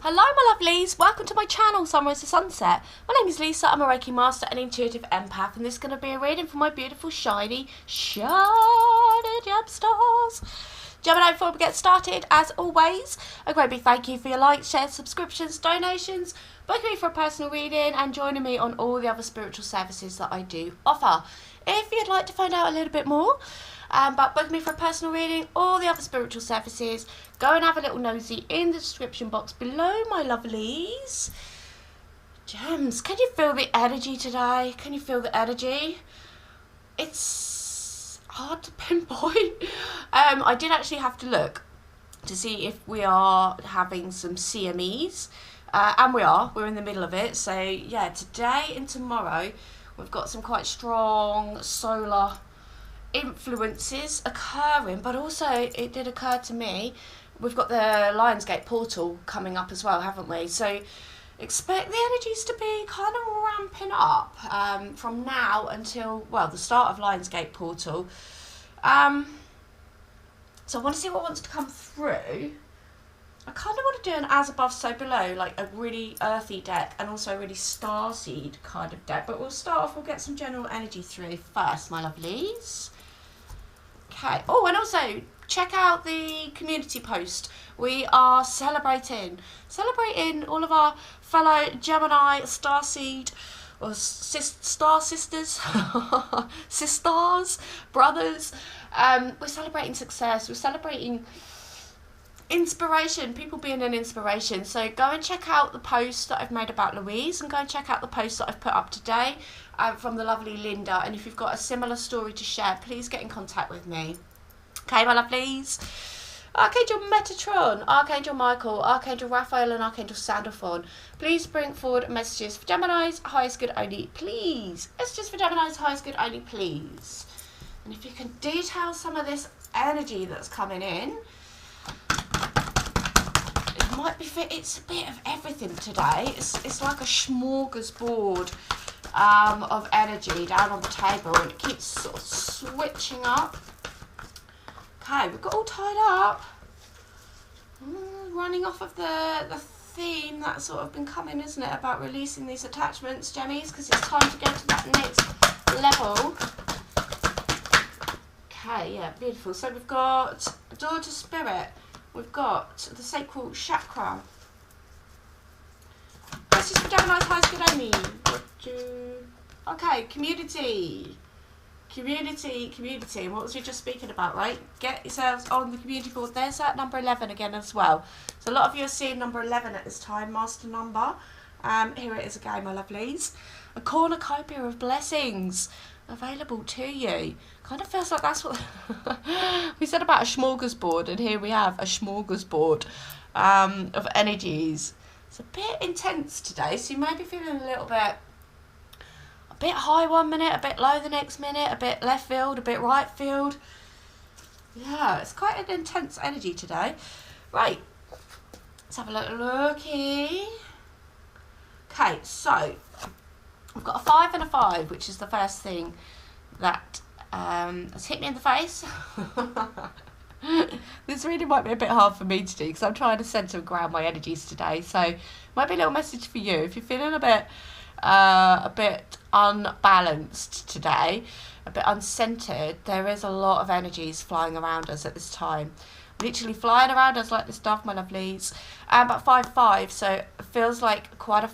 Hello my lovelies, welcome to my channel Sunrise to Sunset. My name is Lisa, I'm a Reiki Master and Intuitive Empath, and this is going to be a reading for my beautiful shiny gemstars. Gemini, before we get started, as always, a great big thank you for your likes, shares, subscriptions, donations, booking me for a personal reading and joining me on all the other spiritual services that I do offer. If you'd like to find out a little bit more about booking me for a personal reading, all the other spiritual services, go and have a little nosy in the description box below, my lovelies. Gems, can you feel the energy today? Can you feel the energy? It's hard to pinpoint. I did actually have to look to see if we are having some CMEs, and we're in the middle of it. So yeah, today and tomorrow we've got some quite strong solar influences occurring, but also it did occur to me, we've got the Lionsgate portal coming up as well, haven't we? So expect the energies to be kind of ramping up from now until, well, the start of Lionsgate portal. So I want to see what wants to come through. I kind of want to do an as above so below, like a really earthy deck and also a really starseed kind of deck, but we'll start off, we'll get some general energy through first, my lovelies. Okay. Oh, and also check out the community post. We are celebrating all of our fellow Gemini starseed or star sisters, sisters, brothers. We're celebrating success. We're celebrating inspiration, people being an inspiration. So go and check out the post that I've made about Louise, and go and check out the post that I've put up today from the lovely Linda. And if you've got a similar story to share, please get in contact with me. Okay, my lovelies. Archangel Metatron, Archangel Michael, Archangel Raphael and Archangel Sandalphon, please bring forward messages for Gemini's highest good only, please. Messages for Gemini's highest good only, please. And if you can detail some of this energy that's coming in, might be fit. It's a bit of everything today. It's like a smorgasbord of energy down on the table, and it keeps sort of switching up. Okay, we've got all tied up. Running off of the theme that's sort of been coming, isn't it, about releasing these attachments, Gemmies, because it's time to go to that next level. Okay, yeah, beautiful. So we've got Door to Spirit. We've got the sacral chakra. This is for Gemini's highest good only. Okay, community. And what was we just speaking about, right? Get yourselves on the community board. There's that number 11 again as well. So a lot of you are seeing number 11 at this time, master number. Here it is again, my lovelies. A cornucopia of blessings available to you. Kind of feels like that's what we said about a smorgasbord, and here we have a smorgasbord of energies. It's a bit intense today, so you may be feeling a bit high one minute, a bit low the next minute, a bit left field, a bit right field. Yeah, it's quite an intense energy today. Right, let's have a little looky. Okay, so I've got a 5 and a 5, which is the first thing that has hit me in the face. This reading might be a bit hard for me to do because I'm trying to centre and ground my energies today. So might be a little message for you if you're feeling a bit unbalanced today, a bit uncentered. There is a lot of energies flying around us at this time, literally flying around us like this dove, my lovelies. But 5-5, so it feels like quite a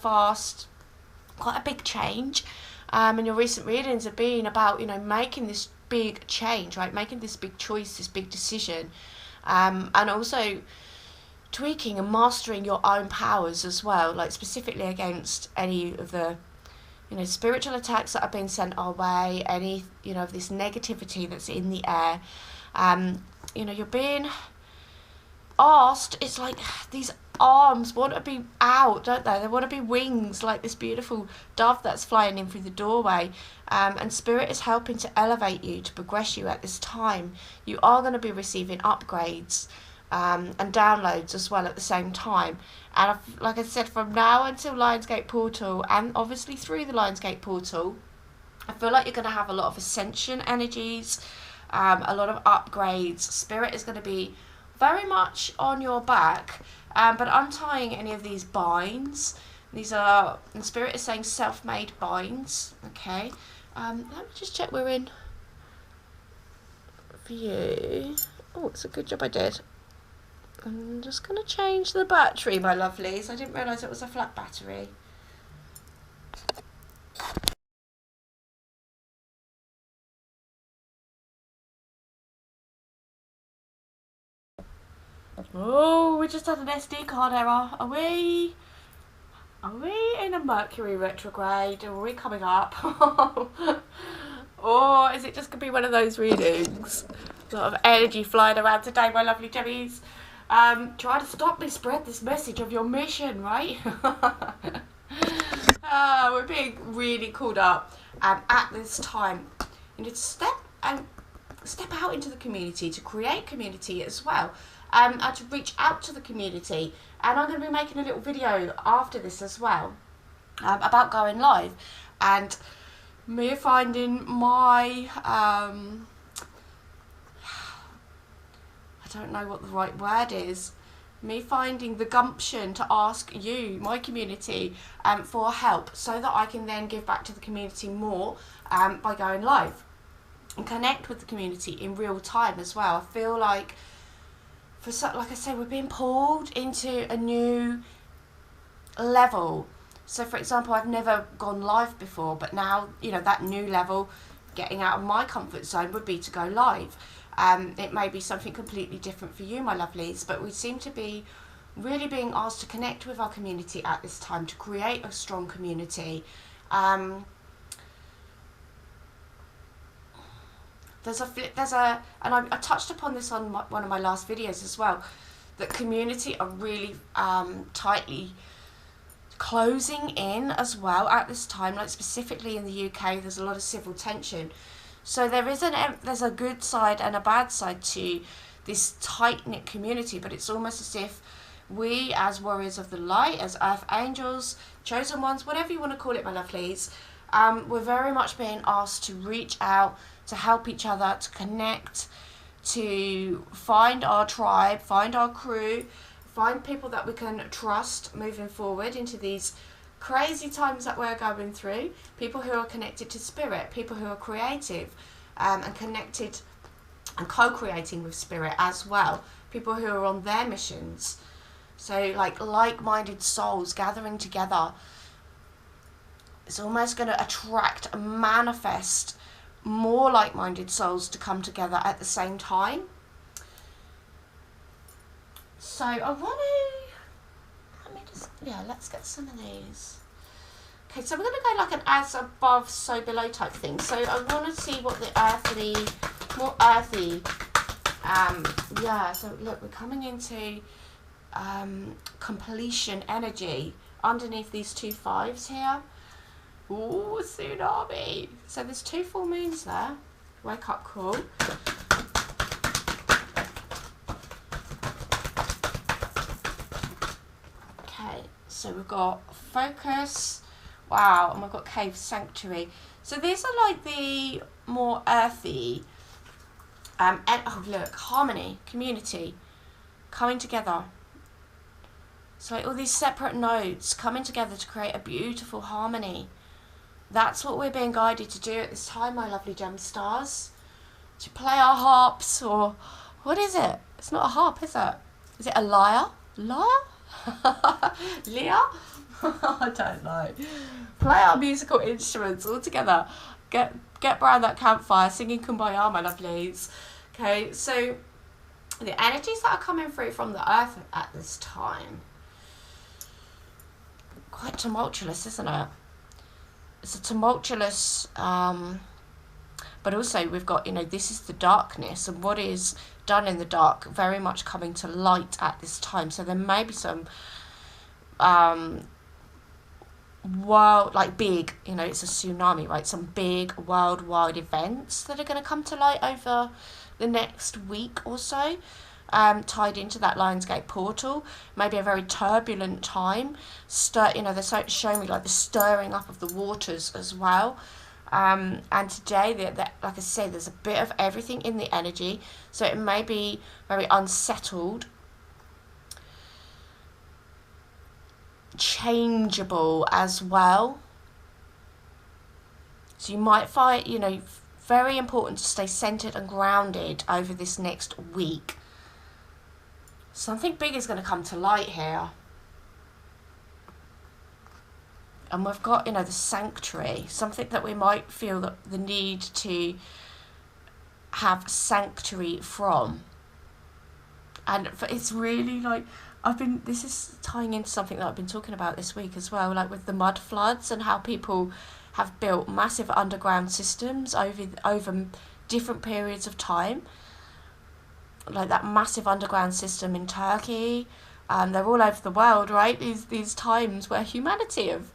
big change. And your recent readings have been about, making this big change, right? Making this big choice, this big decision, and also tweaking and mastering your own powers as well, like specifically against any of the, spiritual attacks that have been sent our way, any, of this negativity that's in the air. You're being asked, it's like these arms want to be out, don't they? They want to be wings, like this beautiful dove that's flying in through the doorway. And Spirit is helping to elevate you, to progress you at this time. You are going to be receiving upgrades and downloads as well at the same time. And like I said, from now until Lionsgate portal, and obviously through the Lionsgate portal, I feel like you're going to have a lot of ascension energies, a lot of upgrades. Spirit is going to be very much on your back, but untying any of these binds. These are, in Spirit is saying, self-made binds. Okay, let me just check we're in view. Oh, it's a good job I did. I'm just going to change the battery, my lovelies. I didn't realise it was a flat battery. Oh, we just had an SD card error. Are we in a Mercury retrograde? Are we coming up? Or is it just going to be one of those readings? A lot of energy flying around today, my lovely Jemmies. Try to stop me spread this message of your mission, right? We're being really called up at this time. You need to step out into the community, to create community as well, and to reach out to the community. And I'm going to be making a little video after this as well about going live, and me finding my I don't know what the right word is, me finding the gumption to ask you, my community, for help, so that I can then give back to the community more by going live and connect with the community in real time as well. I feel like, like I say, we're being pulled into a new level. So for example, I've never gone live before, but now, you know, that new level, getting out of my comfort zone, would be to go live. It may be something completely different for you, my lovelies, but we seem to be really being asked to connect with our community at this time, to create a strong community. And I touched upon this on one of my last videos as well, that community are really tightly closing in as well at this time. Like specifically in the UK, there's a lot of civil tension. So there's a good side and a bad side to this tight-knit community, but it's almost as if we, as warriors of the light, as earth angels, chosen ones, whatever you want to call it, my lovelies, we're very much being asked to reach out, to help each other, to connect, to find our tribe, find our crew, find people that we can trust moving forward into these crazy times that we're going through, people who are connected to spirit, people who are creative and connected and co-creating with spirit as well, people who are on their missions. So like-minded souls gathering together. It's almost going to attract and manifest more like-minded souls to come together at the same time. So I want to, let's get some of these. Okay, so we're going to go like an as above, so below type thing. So I want to see what the more earthy, so look, we're coming into completion energy underneath these 2 5s here. Ooh, tsunami. So there's 2 full moons there. Wake up call. Okay, so we've got focus. Wow, and we've got cave sanctuary. So these are like the more earthy. And oh look, harmony, community, coming together. So all these separate nodes coming together to create a beautiful harmony. That's what we're being guided to do at this time, my lovely gem stars. To play our harps, or what is it? It's not a harp, is it? Is it a lyre? Lyre? Lyre? I don't know. Play our musical instruments all together. Get around that campfire singing Kumbaya, my lovelies. Okay, so the energies that are coming through from the earth at this time, quite tumultuous, isn't it? It's a tumultuous, but also we've got, this is the darkness, and what is done in the dark very much coming to light at this time. So there may be some big, it's a tsunami, right? Some big worldwide events that are going to come to light over the next week or so, tied into that Lionsgate portal. Maybe a very turbulent time. They're showing me like the stirring up of the waters as well. And today, like I said, there's a bit of everything in the energy. So it may be very unsettled, changeable as well. So you might find, very important to stay centered and grounded over this next week. Something big is going to come to light here. And we've got, the sanctuary, something that we might feel that the need to have sanctuary from. And it's really like, this is tying into something that I've been talking about this week as well, like with the mud floods and how people have built massive underground systems over different periods of time. Like that massive underground system in Turkey. They're all over the world, right? These times where humanity have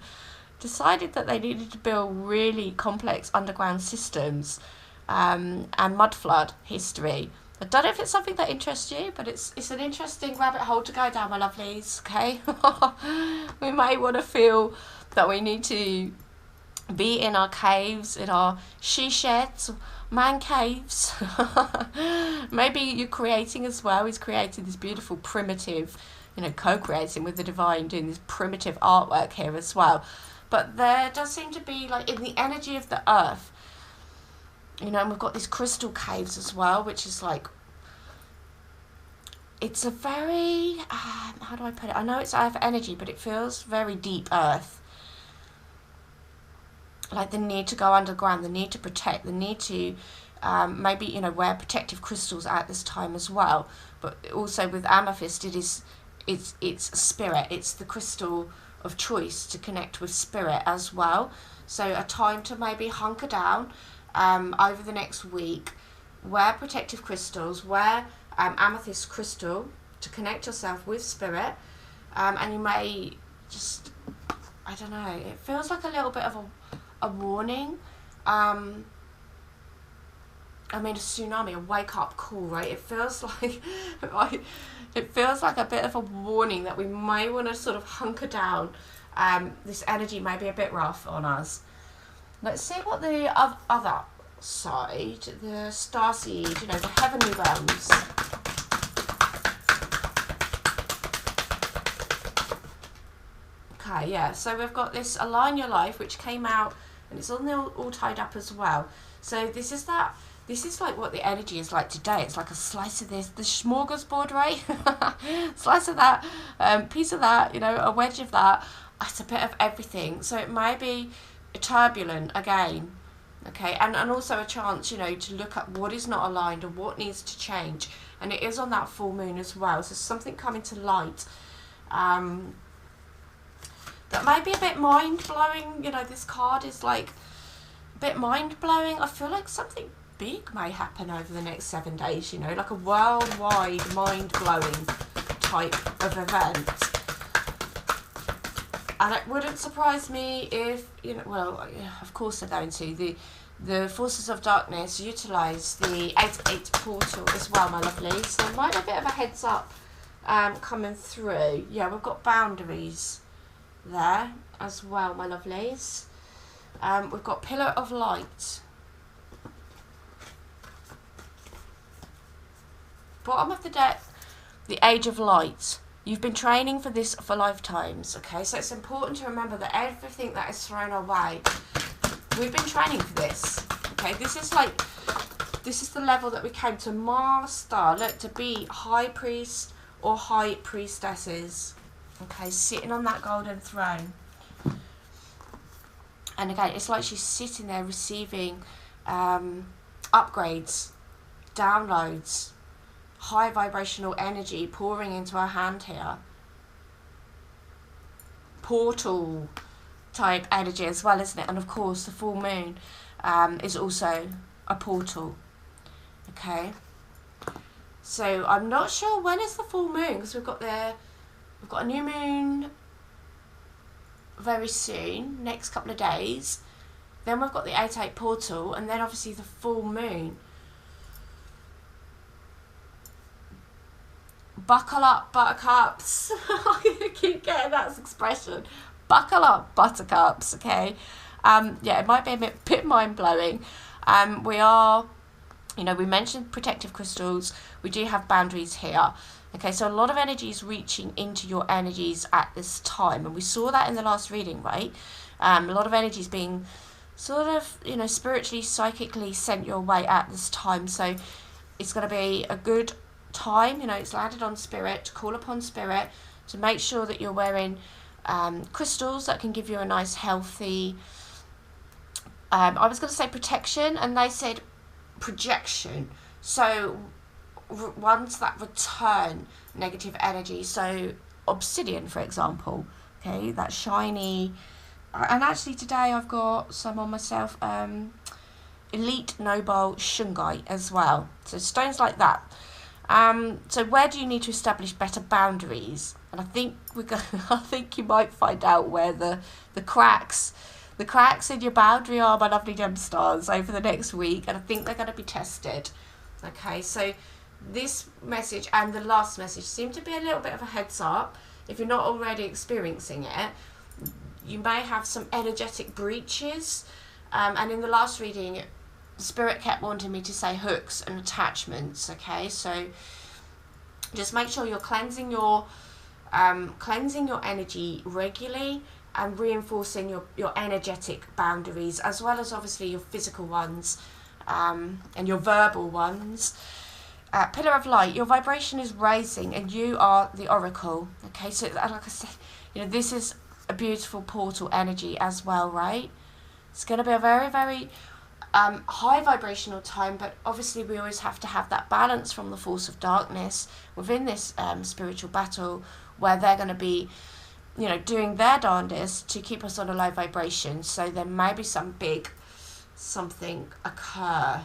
decided that they needed to build really complex underground systems, and mud flood history. I don't know if it's something that interests you, but it's an interesting rabbit hole to go down, my lovelies, okay? We may want to feel that we need to be in our caves, in our she sheds, man caves. Maybe you're creating as well. He's creating this beautiful primitive, co-creating with the divine, doing this primitive artwork here as well. But there does seem to be, like, in the energy of the earth, and we've got these crystal caves as well, which is like, it's a very, how do I put it? I know it's earth energy, but it feels very deep earth. Like the need to go underground, the need to protect, the need to maybe, wear protective crystals at this time as well. But also with amethyst, it's spirit. It's the crystal of choice to connect with spirit as well. So a time to maybe hunker down over the next week, wear protective crystals, wear amethyst crystal to connect yourself with spirit, and you may just, I don't know, it feels like a little bit of a warning. A tsunami, a wake-up call, right? It feels like it feels like a bit of a warning that we may want to sort of hunker down. This energy may be a bit rough on us. Let's see what the other side, the starseed, the heavenly realms. Okay, yeah, so we've got this Align Your Life, which came out, and it's all tied up as well. So this is like what the energy is like today. It's like a slice of this, the smorgasbord, right? Slice of that, piece of that, a wedge of that. It's a bit of everything. So it may be turbulent again, okay? And also a chance, to look at what is not aligned or what needs to change. And it is on that full moon as well. So something coming to light. That may be a bit mind-blowing. This card is like a bit mind-blowing. I feel like something big may happen over the next 7 days, like a worldwide mind-blowing type of event. And it wouldn't surprise me if, of course they're going to. The forces of darkness utilise the 8-8 portal as well, my lovelies. So there might be a bit of a heads up coming through. Yeah, we've got boundaries there as well, my lovelies. We've got Pillar of Light. Bottom of the deck, the Age of Light. You've been training for this for lifetimes, okay? So it's important to remember that everything that is thrown our way, we've been training for this, okay? This is the level that we came to master, look, to be high priests or high priestesses, okay? Sitting on that golden throne. And again, it's like she's sitting there receiving upgrades, downloads, high vibrational energy pouring into her hand here. Portal type energy as well, isn't it? And of course the full moon is also a portal. Okay, so I'm not sure when is the full moon, because we've got a new moon very soon, next couple of days. Then we've got the 8-8 portal, and then obviously the full moon. Buckle up, buttercups. I keep getting that expression. Buckle up, buttercups, okay? Yeah, it might be a bit mind-blowing. We are, you know, we mentioned protective crystals. We do have boundaries here. Okay, so a lot of energy is reaching into your energies at this time. And we saw that in the last reading, right? A lot of energy is being sort of, you know, spiritually, psychically sent your way at this time. So it's going to be a good time. You know, it's landed on spirit, to call upon spirit, to make sure that you're wearing crystals that can give you a nice, healthy... I was going to say protection, and they said projection. So ones that return negative energy. So obsidian, for example, okay, that shiny. And actually today I've got some on myself. Elite Noble Shungite as well. So stones like that. So where do you need to establish better boundaries? And I think I think you might find out where the cracks in your boundary are, my lovely gem stars, over the next week, and I think they're going to be tested. Okay, so this message and the last message seem to be a little bit of a heads up. If you're not already experiencing it, you may have some energetic breaches. And in the last reading, Spirit kept wanting me to say hooks and attachments. Okay, so just make sure you're cleansing your energy regularly, and reinforcing your energetic boundaries, as well as obviously your physical ones, and your verbal ones. Pillar of light, your vibration is raising and you are the oracle. Okay, so like I said, you know, this is a beautiful portal energy as well, right? It's going to be a very, very high vibrational time, but obviously we always have to have that balance from the force of darkness within this spiritual battle, where they're going to be, you know, doing their darndest to keep us on a low vibration. So there may be some big something occur.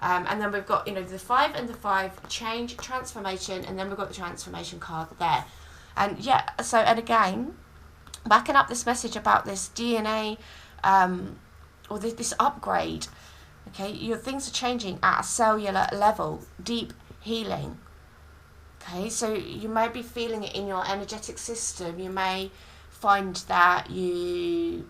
And then we've got, you know, the 5 and the 5, change, transformation, and then we've got the transformation card there. And yeah, so, and again, backing up this message about this DNA, or this upgrade, okay, your things are changing at a cellular level, deep healing. Okay, so you may be feeling it in your energetic system. You may find that you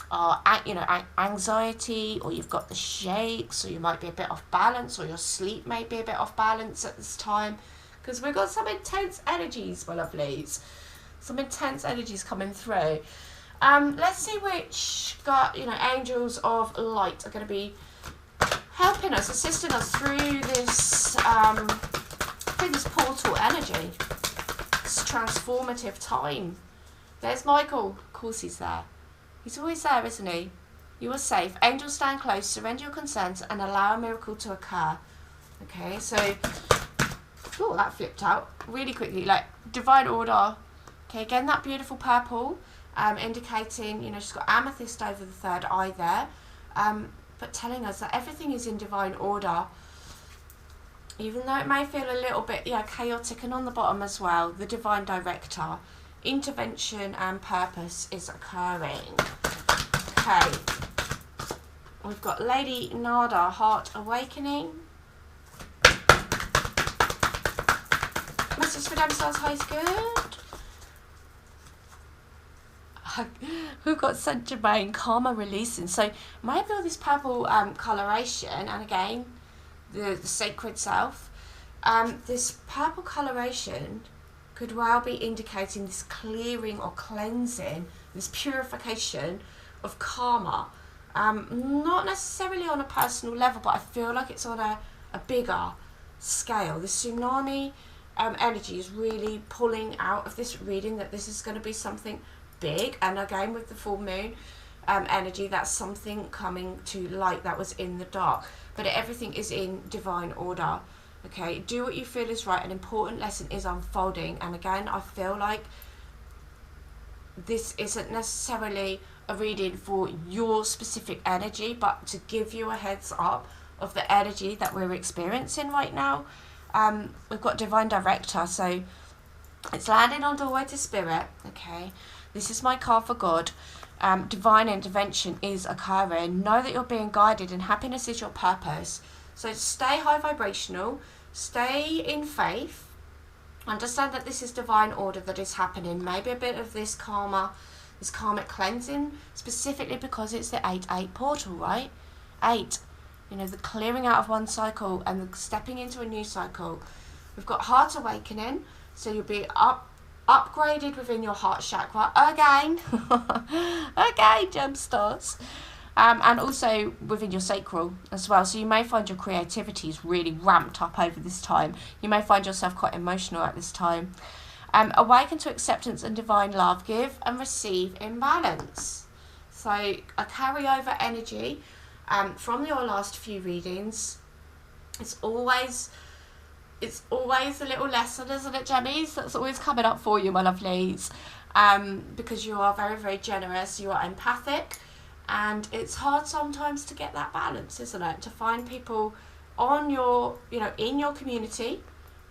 are, you know, anxiety, or you've got the shakes, or you might be a bit off balance, or your sleep may be a bit off balance at this time, because we've got some intense energies, my lovelies. Some intense energies coming through. Let's see which angels of light are going to be helping us, assisting us through this portal energy, this transformative time. There's Michael. Of course he's there. He's always there, isn't he? You are safe. Angels, stand close, surrender your consent, and allow a miracle to occur. Okay, so, oh, that flipped out really quickly. Like, divine order. Okay, again, that beautiful purple, indicating, you know, she's got amethyst over the third eye there, but telling us that everything is in divine order. Even though it may feel a little bit, chaotic, and on the bottom as well, the divine director, intervention and purpose is occurring. Okay, we've got Lady Nada, heart awakening. Message for themselves, high's good. We've got Saint Germain, karma releasing. So maybe all this purple coloration, and again, the sacred self, this purple coloration could well be indicating this clearing or cleansing, this purification of karma. Not necessarily on a personal level, but I feel like it's on a bigger scale. This tsunami energy is really pulling out of this reading that this is going to be something big. And again, with the full moon energy, that's something coming to light that was in the dark. But everything is in divine order. Okay, do what you feel is right. An important lesson is unfolding. And again, I feel like this isn't necessarily a reading for your specific energy, but to give you a heads up of the energy that we're experiencing right now. We've got divine director, so it's landing on the way to spirit. Okay, this is my card for God. Divine intervention is occurring. Know that you're being guided, and happiness is your purpose. So stay high vibrational, stay in faith, understand that this is divine order that is happening. Maybe a bit of this karma, It's karmic cleansing, specifically because it's the 8-8 portal, right? 8, you know, the clearing out of one cycle and the stepping into a new cycle. We've got heart awakening, so you'll be upgraded within your heart chakra again. Again, gemstars. And also within your sacral as well. So you may find your creativity is really ramped up over this time. You may find yourself quite emotional at this time. Awaken to acceptance and divine love. Give and receive in balance. So a carryover energy from your last few readings. It's always a little lesson, isn't it, Gemmies? That's always coming up for you, my lovelies. Because you are very, very generous. You are empathic. And it's hard sometimes to get that balance, isn't it? To find people on your, you know, in your community.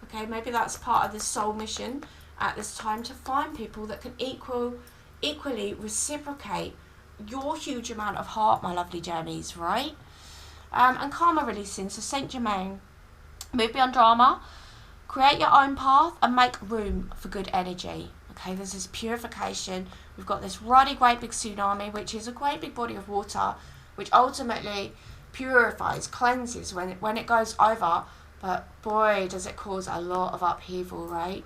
Okay, maybe that's part of the soul mission at this time, to find people that can equally reciprocate your huge amount of heart, my lovely Gemmies, right? And karma releasing, so Saint Germain, move beyond drama, create your own path and make room for good energy. Okay, there's this purification. We've got this ruddy great big tsunami, which is a great big body of water, which ultimately purifies, cleanses when it goes over. But boy, does it cause a lot of upheaval, right?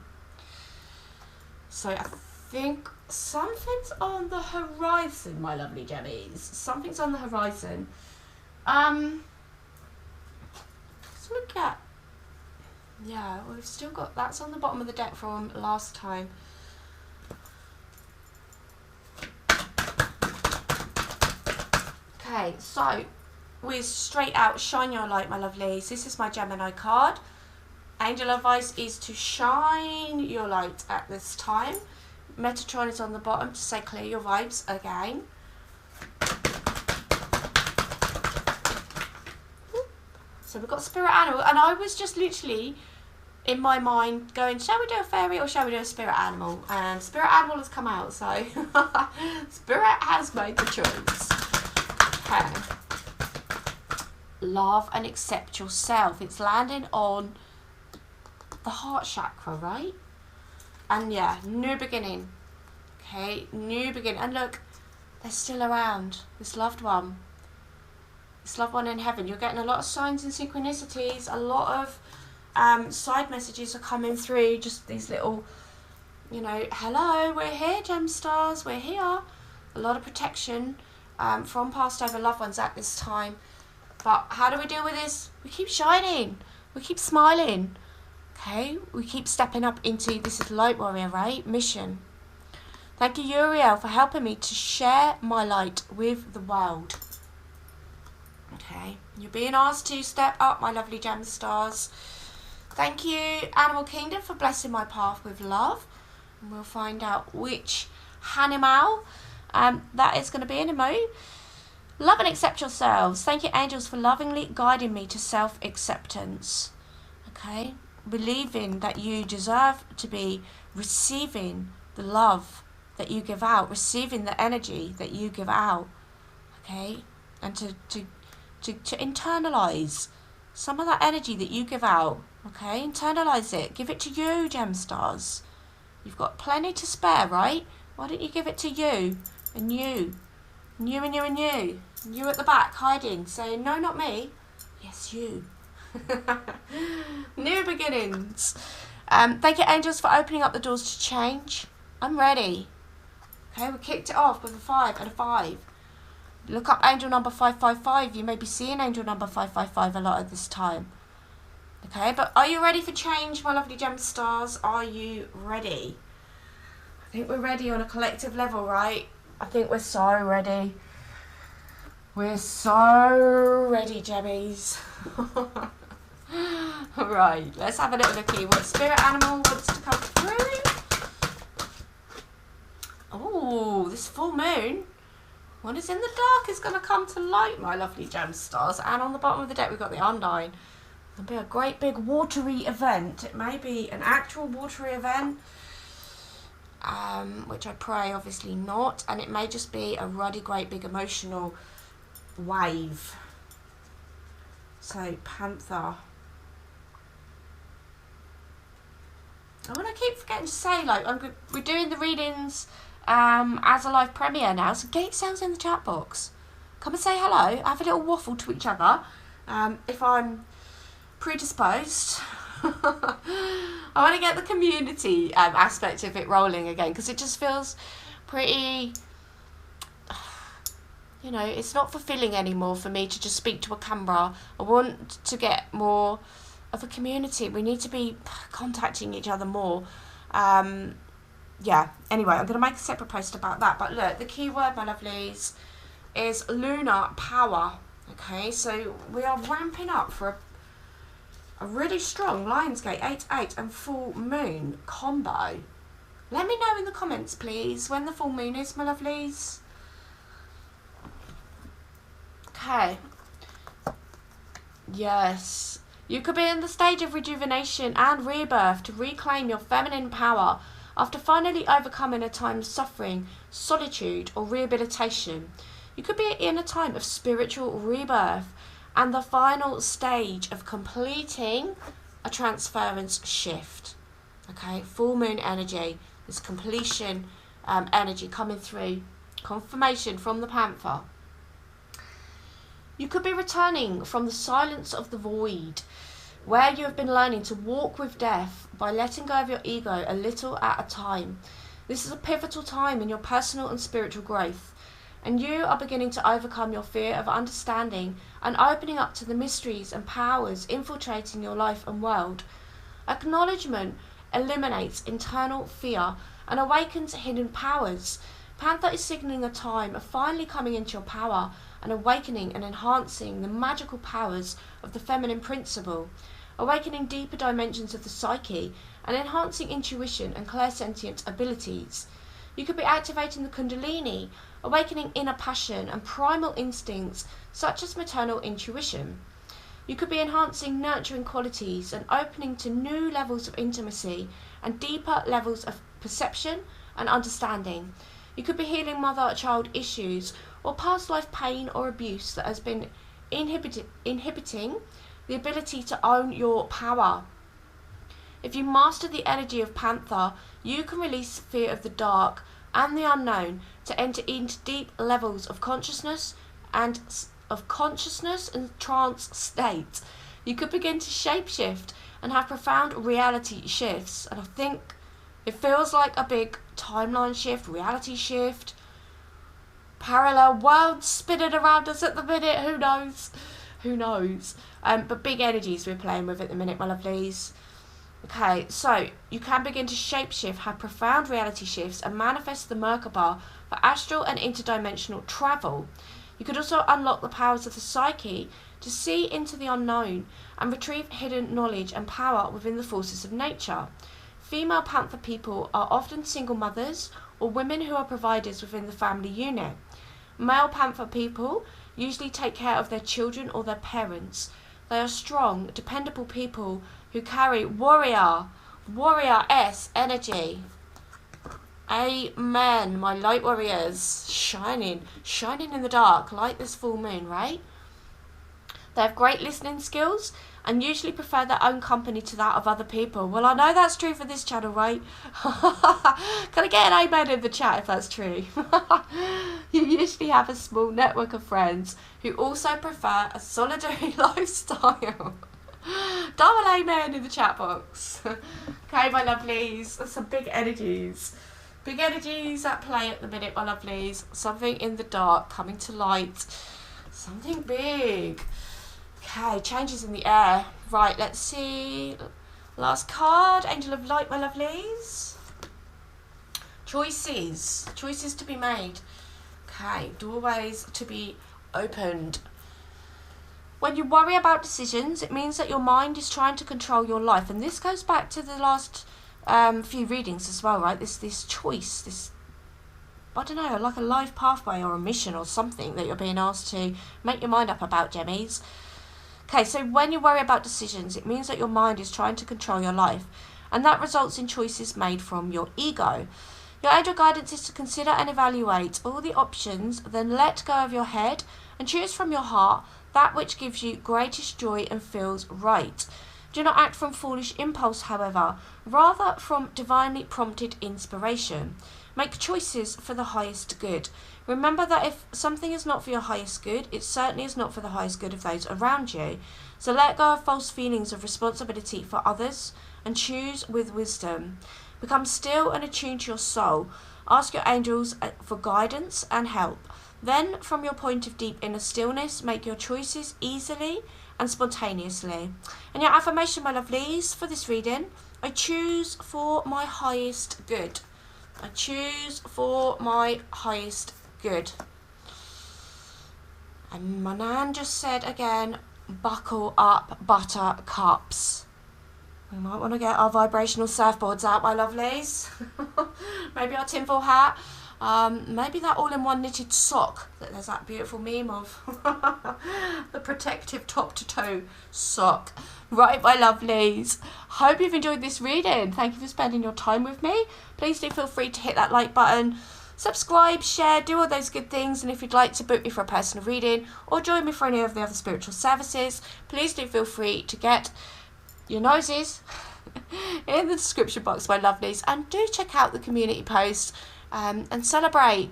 So I think something's on the horizon, my lovely Gemmies. Something's on the horizon. Let's look at. Yeah, we've still got, that's on the bottom of the deck from last time. Okay, so we're straight out, shine your light, my lovelies. This is my Gemini card. Angel advice is to shine your light at this time. Metatron is on the bottom to say clear your vibes again. So we've got spirit animal, and I was just literally in my mind going, shall we do a fairy or shall we do a spirit animal? And spirit animal has come out, so spirit has made the choice. Okay. Love and accept yourself. It's landing on the heart chakra, right? And yeah, new beginning. Okay, new beginning. And look, they're still around. This loved one. This loved one in heaven. You're getting a lot of signs and synchronicities. A lot of side messages are coming through. Just these little, you know, hello, we're here, Gemstars, we're here. A lot of protection from past over loved ones at this time. But how do we deal with this? We keep shining. We keep smiling. Okay, we keep stepping up into, this is Light Warrior, right? Mission. Thank you, Uriel, for helping me to share my light with the world. Okay, you're being asked to step up, my lovely Gemstars. Thank you, Animal Kingdom, for blessing my path with love. And we'll find out which animal that is going to be in a moment. Love and accept yourselves. Thank you, angels, for lovingly guiding me to self-acceptance. Okay, believing that you deserve to be receiving the love that you give out, receiving the energy that you give out. Okay, and to internalize some of that energy that you give out. Okay, internalize it. Give it to you, Gemstars. You've got plenty to spare, right? Why don't you give it to you and you? And you and you and you. And you at the back, hiding, saying, no, not me. Yes, you. New beginnings. Thank you, angels, for opening up the doors to change. I'm ready. Okay, we kicked it off with a 5 and a 5. Look up angel number 555. You may be seeing angel number 555 a lot at this time. Okay, but are you ready for change, my lovely Gemstars? Are you ready? I think we're ready on a collective level, right? I think we're so ready. We're so ready, Gemmies. Right, let's have a little looky. What spirit animal wants to come through? Oh, this full moon. What is in the dark is going to come to light, my lovely Gemstars. And on the bottom of the deck, we've got the Undine. It'll be a great big watery event. It may be an actual watery event, which I pray obviously not. And it may just be a ruddy, great big emotional wave. So, Panther. I want to keep forgetting to say, like, we're doing the readings as a live premiere now, so get yourselves in the chat box. Come and say hello, have a little waffle to each other. If I'm predisposed, I want to get the community aspect of it rolling again, because it just feels pretty, you know, it's not fulfilling anymore for me to just speak to a camera. I want to get more of a community. We need to be contacting each other more. Yeah, anyway, I'm going to make a separate post about that. But look, the key word, my lovelies, is lunar power. Okay, so we are ramping up for a really strong Lionsgate 8-8 and full moon combo. Let me know in the comments, please, when the full moon is, my lovelies. Okay. Yes. You could be in the stage of rejuvenation and rebirth to reclaim your feminine power after finally overcoming a time of suffering, solitude, or rehabilitation. You could be in a time of spiritual rebirth and the final stage of completing a transference shift. Okay, full moon energy, this completion energy coming through, confirmation from the Panther. You could be returning from the silence of the void, where you have been learning to walk with death by letting go of your ego a little at a time. This is a pivotal time in your personal and spiritual growth, and you are beginning to overcome your fear of understanding and opening up to the mysteries and powers infiltrating your life and world. Acknowledgement eliminates internal fear and awakens hidden powers. Panther is signaling a time of finally coming into your power and awakening and enhancing the magical powers of the feminine principle, awakening deeper dimensions of the psyche and enhancing intuition and clairsentient abilities. You could be activating the Kundalini, awakening inner passion and primal instincts such as maternal intuition. You could be enhancing nurturing qualities and opening to new levels of intimacy and deeper levels of perception and understanding. You could be healing mother-child issues or past life pain or abuse that has been inhibiting the ability to own your power. If you master the energy of Panther, you can release fear of the dark and the unknown to enter into deep levels of consciousness and trance state. You could begin to shapeshift and have profound reality shifts. And I think it feels like a big timeline shift, reality shift, parallel worlds spinning around us at the minute. Who knows? Who knows? But big energies we're playing with at the minute, my lovelies. Okay, so you can begin to shapeshift, have profound reality shifts, and manifest the Merkaba for astral and interdimensional travel. You could also unlock the powers of the psyche to see into the unknown and retrieve hidden knowledge and power within the forces of nature. Female Panther people are often single mothers or women who are providers within the family unit. Male Panther people usually take care of their children or their parents. They are strong, dependable people who carry warrior-S energy. Amen, my light warriors, shining in the dark like this full moon, right? They have great listening skills and usually prefer their own company to that of other people. Well, I know that's true for this channel, right? Can I get an amen in the chat if that's true? You usually have a small network of friends who also prefer a solitary lifestyle. Double amen in the chat box. Okay, my lovelies, there's some big energies. Big energies at play at the minute, my lovelies. Something in the dark coming to light. Something big. Okay, changes in the air. Right, let's see. Last card, Angel of Light, my lovelies. Choices. Choices to be made. Okay, doorways to be opened. When you worry about decisions, it means that your mind is trying to control your life. And this goes back to the last few readings as well, right? This choice, this, I don't know, like a life pathway or a mission or something that you're being asked to make your mind up about, Gemmies. Okay, so when you worry about decisions, it means that your mind is trying to control your life. And that results in choices made from your ego. Your angel guidance is to consider and evaluate all the options, then let go of your head and choose from your heart that which gives you greatest joy and feels right. Do not act from foolish impulse, however, rather from divinely prompted inspiration. Make choices for the highest good. Remember that if something is not for your highest good, it certainly is not for the highest good of those around you. So let go of false feelings of responsibility for others and choose with wisdom. Become still and attuned to your soul. Ask your angels for guidance and help. Then, from your point of deep inner stillness, make your choices easily and spontaneously. And your affirmation, my lovelies, for this reading: I choose for my highest good. I choose for my highest good. And my nan just said again, buckle up, buttercups. We might want to get our vibrational surfboards out, my lovelies. Maybe our tinfoil hat. Maybe that all-in-one knitted sock that there's that beautiful meme of. The protective top-to-toe sock. Right, my lovelies. Hope you've enjoyed this reading. Thank you for spending your time with me. Please do feel free to hit that like button, subscribe, share, do all those good things. And if you'd like to book me for a personal reading or join me for any of the other spiritual services, please do feel free to get your noses in the description box, my lovelies. And do check out the community post and celebrate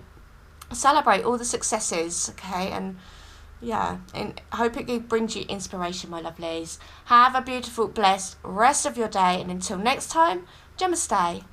all the successes, okay? And yeah, and I hope it brings you inspiration, my lovelies. Have a beautiful, blessed rest of your day, and until next time, Namaste.